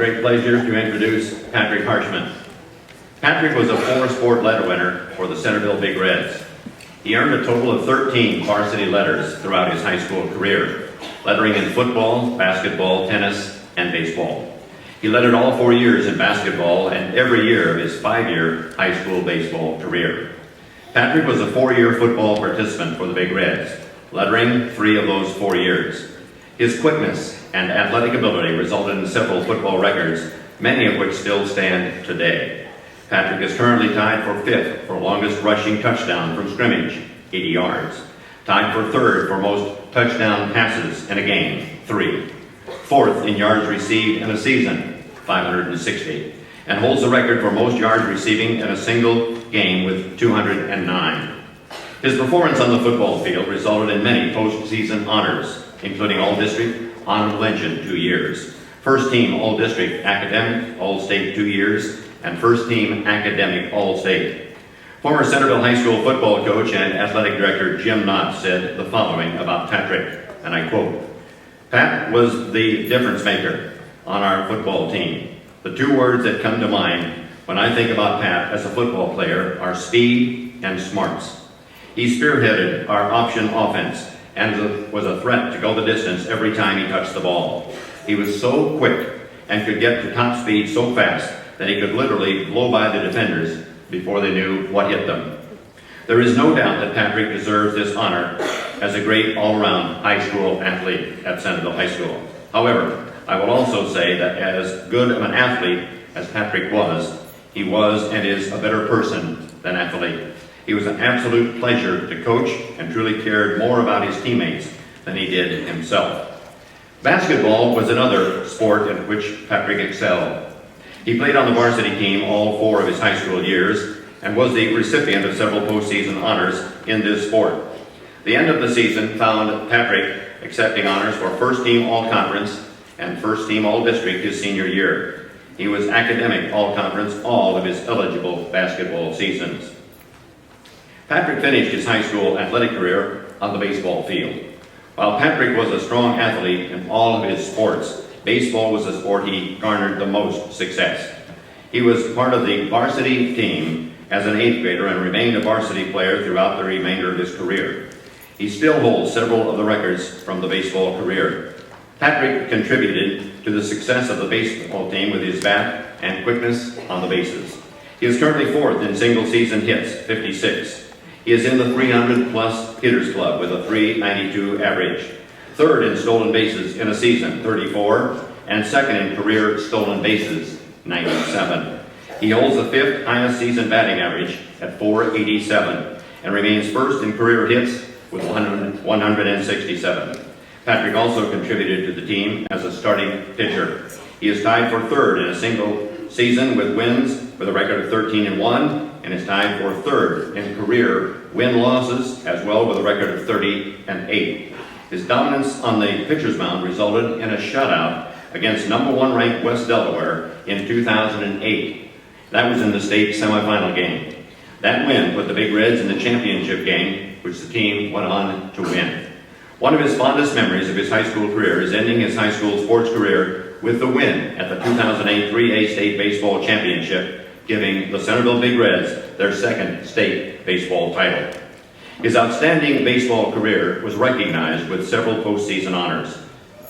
great pleasure to introduce Patrick Harshman. Patrick was a four-sport letter winner for the Centerville Big Reds. He earned a total of 13 varsity letters throughout his high school career, lettering in football, basketball, tennis, and baseball. He lettered all 4 years in basketball and every year of his 5-year high school baseball career. Patrick was a 4-year football participant for the Big Reds, lettering 3 of those 4 years. His quickness and athletic ability resulted in several football records, many of which still stand today. Patrick is currently tied for 5th for longest rushing touchdown from scrimmage, 80 yards. Tied for 3rd for most touchdown passes in a game, 3. 4th in yards received in a season, 560. And holds the record for most yards receiving in a single game with 209. His performance on the football field resulted in many postseason honors, including All-District Honorable Mention 2 years, First Team All-District Academic All-State 2 years, and First Team Academic All-State. Former Centerville High School football coach and athletic director Jim Knott said the following about Patrick, and I quote, "Pat was the difference maker on our football team. The 2 words that come to mind when I think about Pat as a football player are speed and smarts. He spearheaded our option offense and was a threat to go the distance every time he touched the ball. He was so quick and could get to top speed so fast that he could literally blow by the defenders before they knew what hit them. There is no doubt that Patrick deserves this honor as a great all-around high school athlete at Centerville High School. However, I will also say that as good of an athlete as Patrick was, he was and is a better person than athlete. He was an absolute pleasure to coach and truly cared more about his teammates than he did himself. Basketball was another sport in which Patrick excelled. He played on the varsity team all 4 of his high school years and was the recipient of several postseason honors in this sport. The end of the season found Patrick accepting honors for First Team All-Conference and First Team All-District his senior year. He was academic All-Conference all of his eligible basketball seasons. Patrick finished his high school athletic career on the baseball field. While Patrick was a strong athlete in all of his sports, baseball was the sport he garnered the most success. He was part of the varsity team as an 8th grader and remained a varsity player throughout the remainder of his career. He still holds several of the records from the baseball career. Patrick contributed to the success of the baseball team with his bat and quickness on the bases. He is currently 4th in single-season hits, 56. He is in the 300-plus hitters club with a .392 average. 3rd in stolen bases in a season, 34, and 2nd in career stolen bases, 97. He holds the 5th highest season batting average at .487 and remains 1st in career hits with 167. Patrick also contributed to the team as a starting pitcher. He is tied for 3rd in a single season with wins with a record of 13-1 and is tied for 3rd in career win-losses as well with a record of 30-8. His dominance on the pitcher's mound resulted in a shutout against number 1 ranked West Delaware in 2008. That was in the state semifinal game. That win put the Big Reds in the championship game, which the team went on to win. One of his fondest memories of his high school career is ending his high school sports career with the win at the 2008 3A State Baseball Championship, giving the Centerville Big Reds their 2nd state baseball title. His outstanding baseball career was recognized with several postseason honors.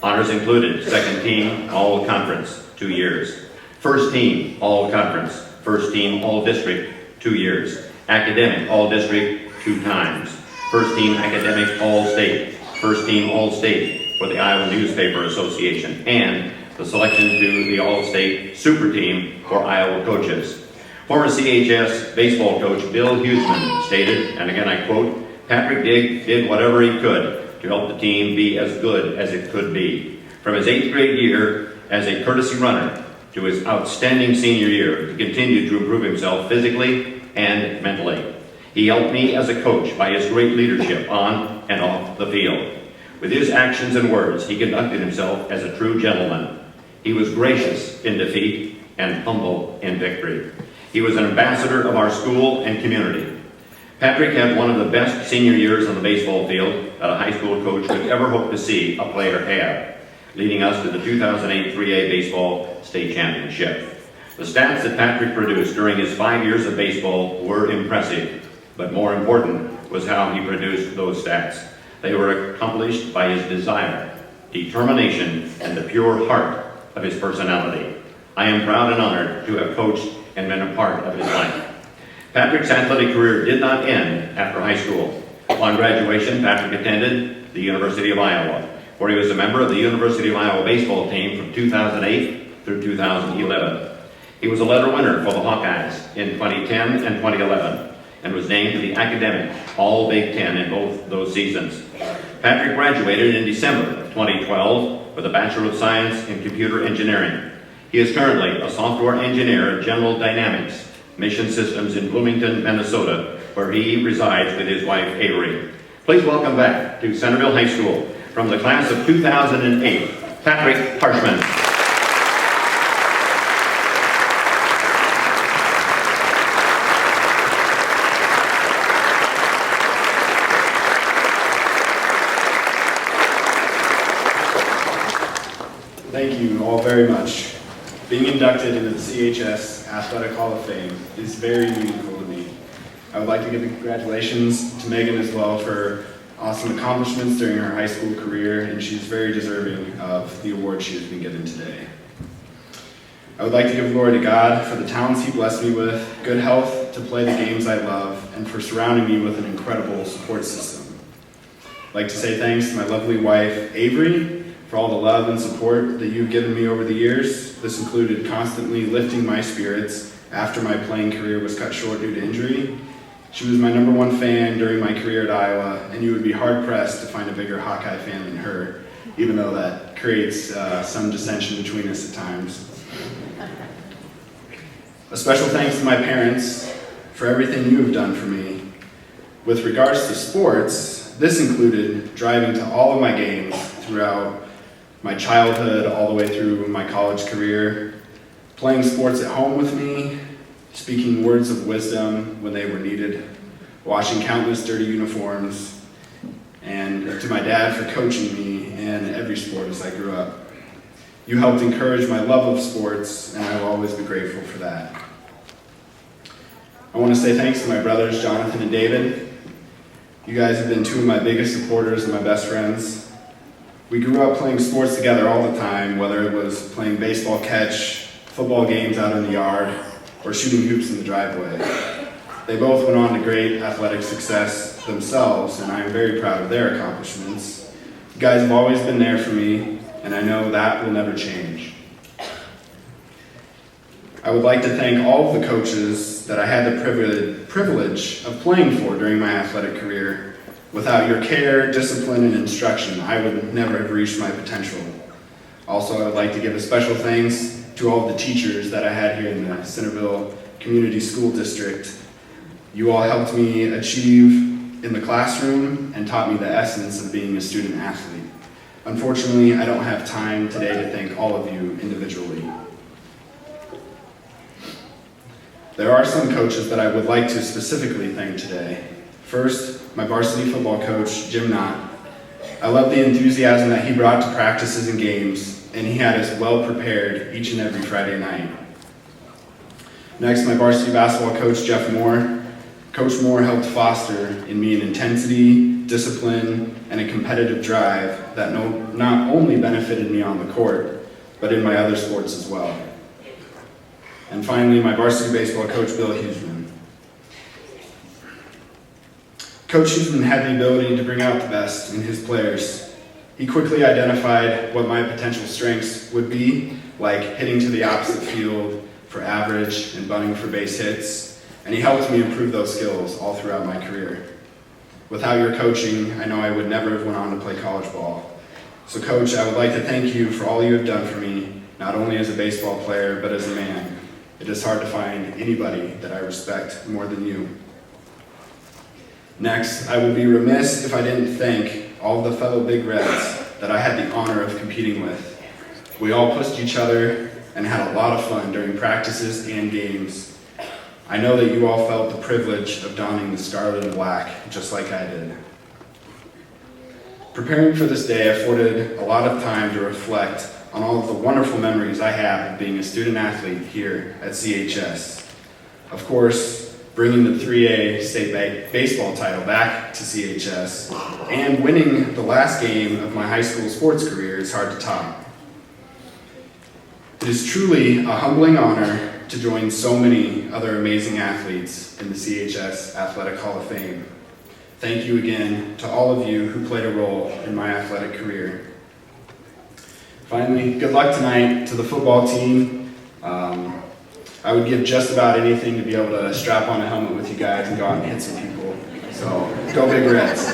Honors included 2nd Team All-Conference, 2 years. First Team All-Conference, First Team All-District, 2 years. Academic All-District, 2 times. First Team Academic All-State, First Team All-State for the Iowa Newspaper Association, and the selection to the All-State Super Team for Iowa coaches. Former CHS baseball coach Bill Huseman stated, and again I quote, "Patrick did whatever he could to help the team be as good as it could be. From his 8th grade year as a courtesy runner to his outstanding senior year, he continued to improve himself physically and mentally. He helped me as a coach by his great leadership on and off the field. With his actions and words, he conducted himself as a true gentleman. He was gracious in defeat and humble in victory. He was an ambassador of our school and community. Patrick had one of the best senior years on the baseball field that a high school coach could ever hope to see a player have. leading us to the 2008 3A Baseball State Championship. The stats that Patrick produced during his 5 years of baseball were impressive, but more important was how he produced those stats. They were accomplished by his desire, determination, and the pure heart of his personality. I am proud and honored to have coached and been a part of his life. Patrick's athletic career did not end after high school. Upon graduation, Patrick attended the University of Iowa, where he was a member of the University of Iowa baseball team from 2008 through 2011. He was a letter winner for the Hawkeyes in 2010 and 2011, and was named to the academic All-Big Ten in both those seasons. Patrick graduated in December of 2012 with a Bachelor of Science in Computer Engineering. He is currently a software engineer at General Dynamics Mission Systems in Bloomington, Minnesota, where he resides with his wife, Avery. Please welcome back to Centerville High School, from the class of 2008, Patrick Harshman. Thank you all very much. Being inducted into the CHS Athletic Hall of Fame is very meaningful to me. I would like to give congratulations to Megan as well for awesome accomplishments during her high school career, and she's very deserving of the award she has been given today. I would like to give glory to God for the talents He blessed me with, good health to play the games I love, and for surrounding me with an incredible support system. I'd like to say thanks to my lovely wife, Avery, for all the love and support that you've given me over the years. This included constantly lifting my spirits after my playing career was cut short due to injury. She was my #1 fan during my career at Iowa, and you would be hard-pressed to find a bigger Hawkeye fan than her, even though that creates some dissension between us at times. A special thanks to my parents for everything you have done for me. With regards to sports, this included driving to all of my games throughout my childhood all the way through my college career, playing sports at home with me, speaking words of wisdom when they were needed, washing countless dirty uniforms, and to my dad for coaching me in every sport as I grew up. You helped encourage my love of sports, and I will always be grateful for that. I want to say thanks to my brothers, Jonathan and David. You guys have been two of my biggest supporters and my best friends. We grew up playing sports together all the time, whether it was playing baseball catch, football games out in the yard, or shooting hoops in the driveway. They both went on to great athletic success themselves, and I am very proud of their accomplishments. You guys have always been there for me, and I know that will never change. I would like to thank all of the coaches that I had the privilege of playing for during my athletic career. Without your care, discipline, and instruction, I would never have reached my potential. Also, I would like to give a special thanks to all of the teachers that I had here in the Centerville Community School District. You all helped me achieve in the classroom and taught me the essence of being a student athlete. Unfortunately, I don't have time today to thank all of you individually. There are some coaches that I would like to specifically thank today. First, my varsity football coach, Jim Knott. I love the enthusiasm that he brought to practices and games, and he had us well prepared each and every Friday night. Next, my varsity basketball coach, Jeff Moore. Coach Moore helped foster in me an intensity, discipline, and a competitive drive that not only benefited me on the court, but in my other sports as well. And finally, my varsity baseball coach, Bill Huseman. Coach Huseman had the ability to bring out the best in his players. He quickly identified what my potential strengths would be, like hitting to the opposite field for average and bunting for base hits, and he helped me improve those skills all throughout my career. Without your coaching, I know I would never have went on to play college ball. So Coach, I would like to thank you for all you have done for me, not only as a baseball player, but as a man. It is hard to find anybody that I respect more than you. Next, I would be remiss if I didn't thank all the fellow Big Reds that I had the honor of competing with. We all pushed each other and had a lot of fun during practices and games. I know that you all felt the privilege of donning the scarlet and black, just like I did. Preparing for this day afforded a lot of time to reflect on all of the wonderful memories I have of being a student athlete here at CHS. Of course, bringing the 3A state baseball title back to CHS and winning the last game of my high school sports career is hard to top. It is truly a humbling honor to join so many other amazing athletes in the CHS Athletic Hall of Fame. Thank you again to all of you who played a role in my athletic career. Finally, good luck tonight to the football team. I would give just about anything to be able to strap on a helmet with you guys and go out and hit some people. So, go Big Reds.